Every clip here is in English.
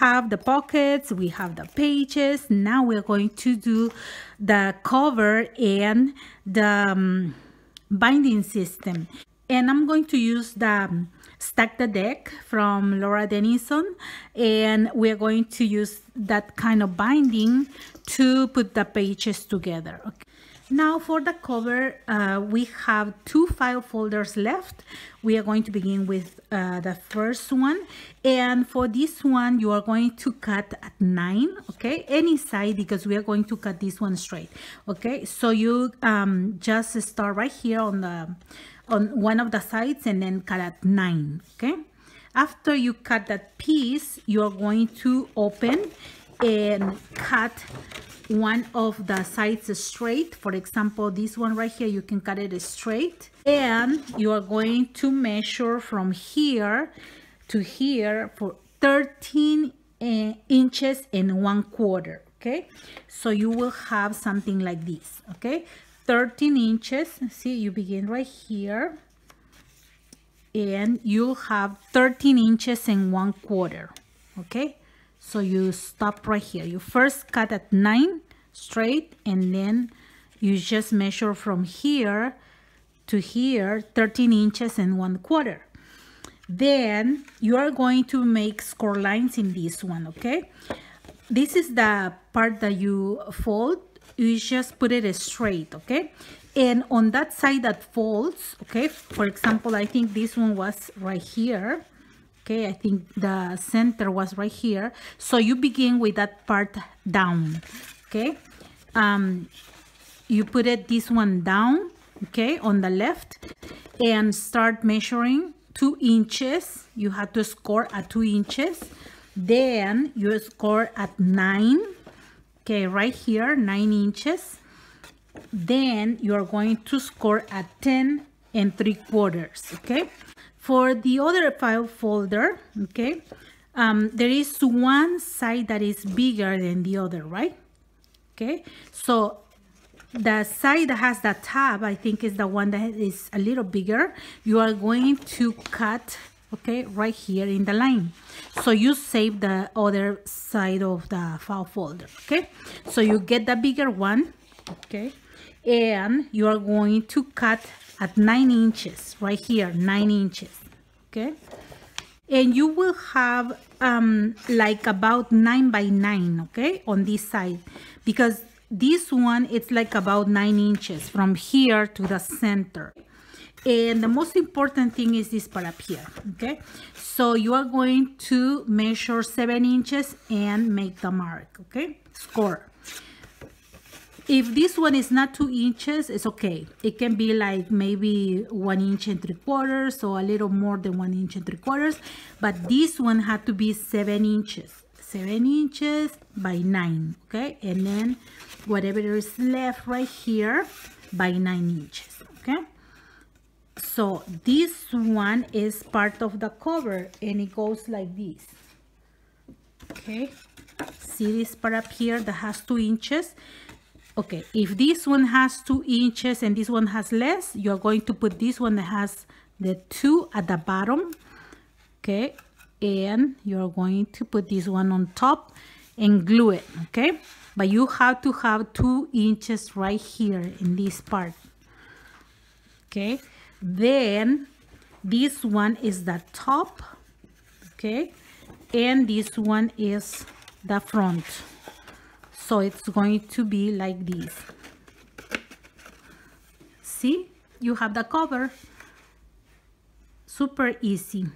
have the pockets, we have the pages. Now we're going to do the cover and the binding system. And I'm going to use the Stack the Deck from Laura Denison, and we're going to use that kind of binding to put the pages together. Okay. Now for the cover, we have 2 file folders left. We are going to begin with the first one, and for this one you are going to cut at 9, okay, any side, because we are going to cut this one straight. Okay, so you just start right here on one of the sides and then cut at 9. Okay, after you cut that piece, you are going to open and cut one of the sides straight. For example, this one right here, you can cut it straight, and you are going to measure from here to here for 13 inches and 1/4. Okay, so you will have something like this. Okay, 13 inches. See, you begin right here and you'll have 13 inches and 1/4. Okay, so you stop right here. You first cut at 9 straight, and then you just measure from here to here 13 inches and 1/4. Then you are going to make score lines in this one. Okay, this is the part that you fold. You just put it straight. Okay, and on that side that folds, okay, for example, I think this one was right here. Okay, I think the center was right here. So you begin with that part down. Okay, you put it this one down, okay, on the left, and start measuring 2 inches. You have to score at 2 inches. Then you score at 9. Okay, right here, 9 inches. Then you are going to score at 10 3/4. Okay. For the other file folder, okay, there is one side that is bigger than the other, right? Okay, so the side that has the tab, I think, is the one that is a little bigger. You are going to cut, okay, right here in the line. So you save the other side of the file folder. Okay, so you get the bigger one, okay, and you are going to cut at 9 inches right here, 9 inches. Okay, and you will have like about 9 by 9, okay, on this side, because this one, it's like about 9 inches from here to the center. And the most important thing is this part up here. Okay, so you are going to measure 7 inches and make the mark. Okay, score. If this one is not 2 inches, it's okay. It can be like maybe 1 inch and 3/4, so a little more than 1 inch and 3/4. But this one had to be 7 inches. 7 inches by 9. Okay, and then whatever is left right here by 9 inches. Okay, so this one is part of the cover, and it goes like this. Okay, see this part up here that has 2 inches. Okay, if this one has 2 inches and this one has less, you're going to put this one that has the 2 at the bottom. Okay, and you're going to put this one on top and glue it. Okay, but you have to have 2 inches right here in this part. Okay, then this one is the top. Okay, and this one is the front. So it's going to be like this. See, you have the cover. Super easy.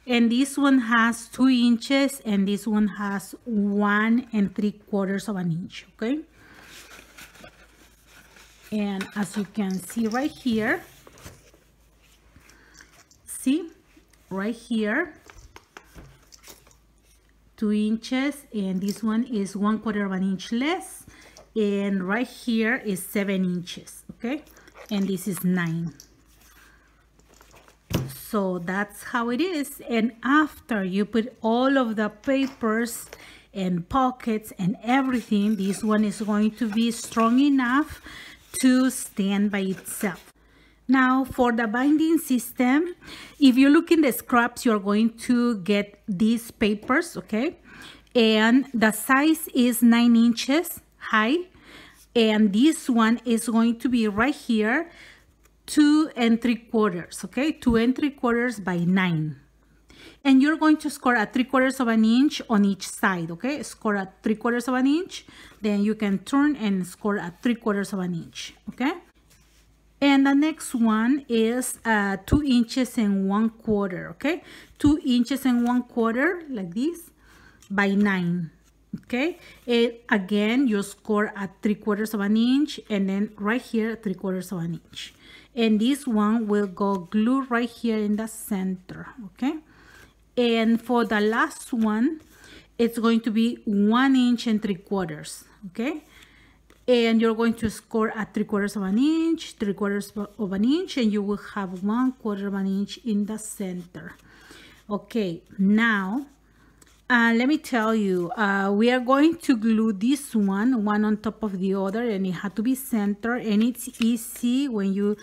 And this one has 2 inches and this one has 1 3/4 of an inch. Okay, and as you can see right here, see right here, 2 inches, and this one is 1/4 of an inch less, and right here is 7 inches. Okay, and this is 9. So that's how it is. And after you put all of the papers and pockets and everything, this one is going to be strong enough to stand by itself. Now for the binding system, if you look in the scraps, you're going to get these papers, okay? and the size is 9 inches high, and this one is going to be right here 2 3/4, okay, 2 3/4 by 9. And you're going to score at 3/4 of an inch on each side, okay? Score at 3/4 of an inch, then you can turn and score at 3/4 of an inch, okay? And the next one is 2 inches and 1/4, okay? 2 inches and 1/4 like this by 9, okay? And again, you score at 3/4 of an inch, and then right here 3/4 of an inch. And this one will go glue right here in the center, okay? And for the last one, it's going to be 1 inch and 3/4, okay? And you're going to score at 3/4 of an inch, 3/4 of an inch, and you will have 1/4 of an inch in the center. Okay, now let me tell you, we are going to glue this one on top of the other, and it had to be centered, and it's easy when you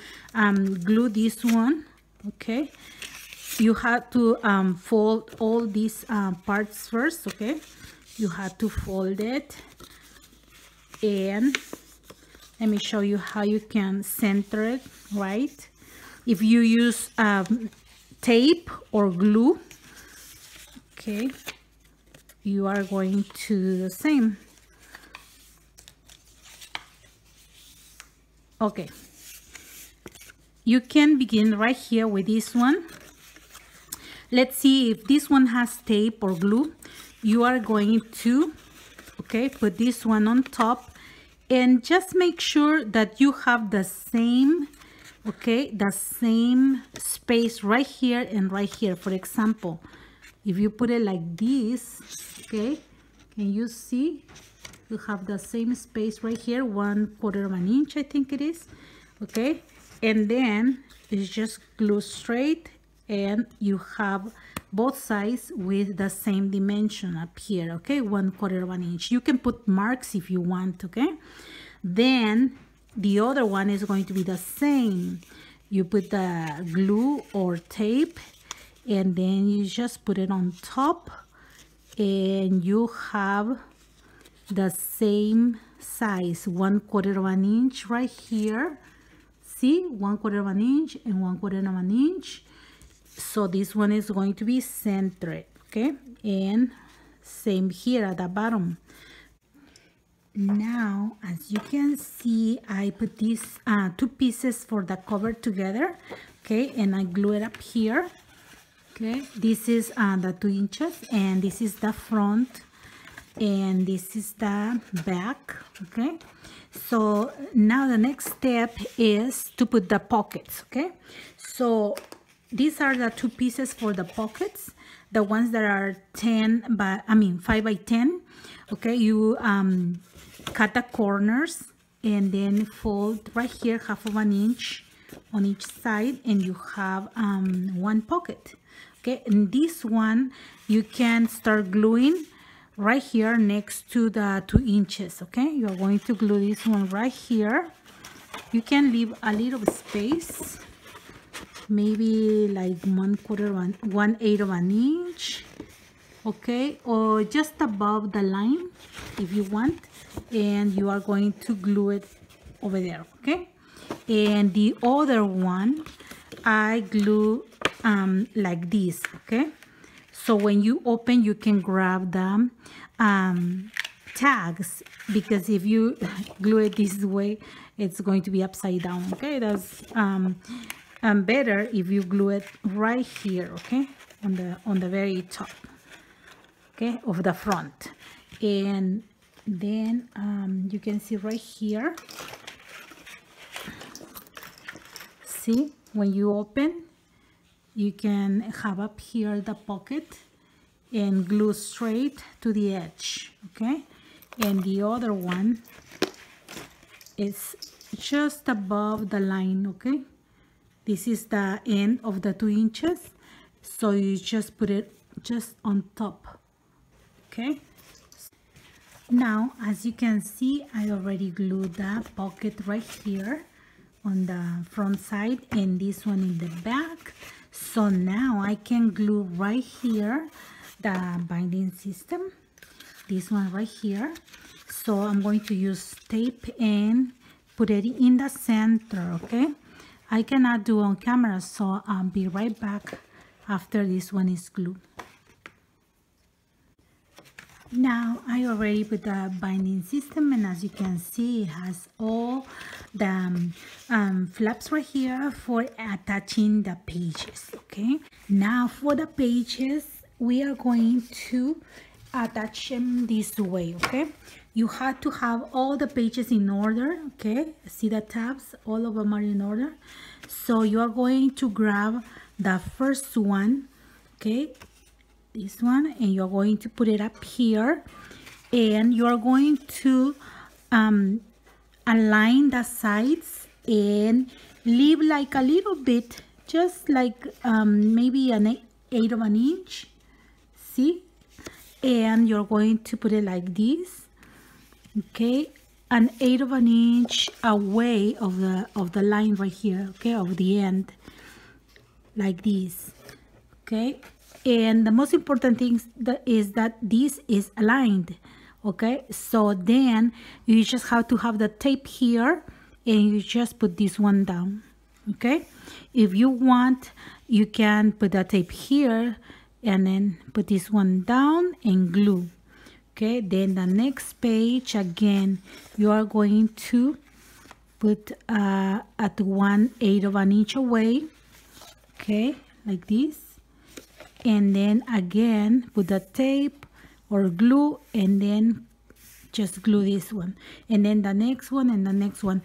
glue this one, okay? You have to fold all these parts first, okay? You have to fold it, and let me show you how you can center it, right? If you use tape or glue, okay, you are going to do the same. Okay, you can begin right here with this one. Let's see if this one has tape or glue. You are going to, okay, put this one on top, and just make sure that you have the same, okay, the same space right here and right here. For example, if you put it like this, okay, can you see? You have the same space right here, 1/4 of an inch, I think it is, okay? And then it's just glue straight, and you have both sides with the same dimension up here, okay, 1/4 of an inch. You can put marks if you want, okay? Then the other one is going to be the same. You put the glue or tape, and then you just put it on top, and you have the same size, 1/4 of an inch right here. See, 1/4 of an inch and 1/4 of an inch. So this one is going to be centered, okay? And same here at the bottom. Now, as you can see, I put these 2 pieces for the cover together, okay? And I glue it up here, okay? This is the 2 inches, and this is the front, and this is the back, okay? So now the next step is to put the pockets, okay? So these are the 2 pieces for the pockets, the ones that are 5 by 10, okay? You cut the corners and then fold right here 1/2 of an inch on each side, and you have 1 pocket, okay? And this one you can start gluing right here next to the 2 inches, okay? You're going to glue this one right here. You can leave a little space, maybe like 1/8 of an inch, okay, or just above the line if you want, and you are going to glue it over there, okay? And the other one I glue like this, okay? So when you open, you can grab the tags, because if you glue it this way, it's going to be upside down, okay? That's better if you glue it right here, okay, on the very top, okay, of the front. And then you can see right here, see, when you open, you can have up here the pocket and glue straight to the edge, okay? And the other one is just above the line, okay? This is the end of the 2 inches, so you just put it just on top, okay? Now, as you can see, I already glued the pocket right here on the front side, and this one in the back. So now I can glue right here the binding system, this one right here. So I'm going to use tape and put it in the center, okay? I cannot do on camera, so I'll be right back after this one is glued. Now I already put the binding system, and as you can see, it has all the flaps right here for attaching the pages, okay? Now for the pages, we are going to attach them this way, okay? You have to have all the pages in order, okay? See the tabs, all of them are in order. So you are going to grab the first one, okay? This one, and you're going to put it up here, and you're going to align the sides and leave like a little bit, just like maybe an eighth of an inch, see? And you're going to put it like this, okay, an eighth of an inch away of the line right here, okay, of the end, like this, okay? And the most important thing is that this is aligned, okay? So then you just have to have the tape here, and you just put this one down, okay? If you want, you can put the tape here and then put this one down and glue, okay? Then the next page, again, you are going to put at 1/8 of an inch away, okay, like this. And then again put the tape or glue, and then just glue this one, and then the next one and the next one.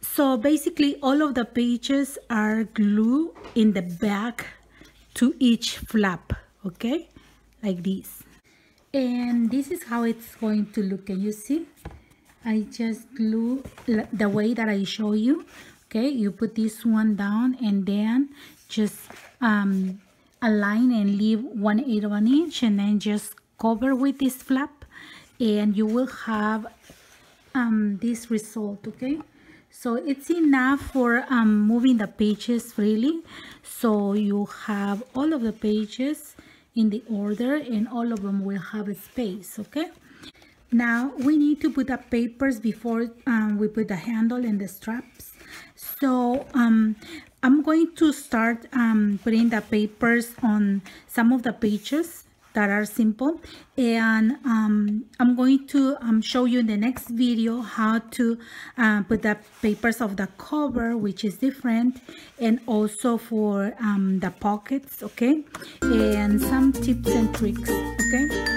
So basically all of the pages are glued in the back to each flap, okay, like this. And this is how it's going to look. Can you see? I just glue the way that I show you, okay? You put this one down and then just align and leave 1/8 of an inch, and then just cover with this flap, and you will have this result, okay? So it's enough for moving the pages freely. So you have all of the pages in the order, and all of them will have a space, okay? Now we need to put the papers before we put the handle and the straps. So I'm going to start putting the papers on some of the pages that are simple, and I'm going to show you in the next video how to put the papers of the cover, which is different, and also for the pockets, okay, and some tips and tricks, okay.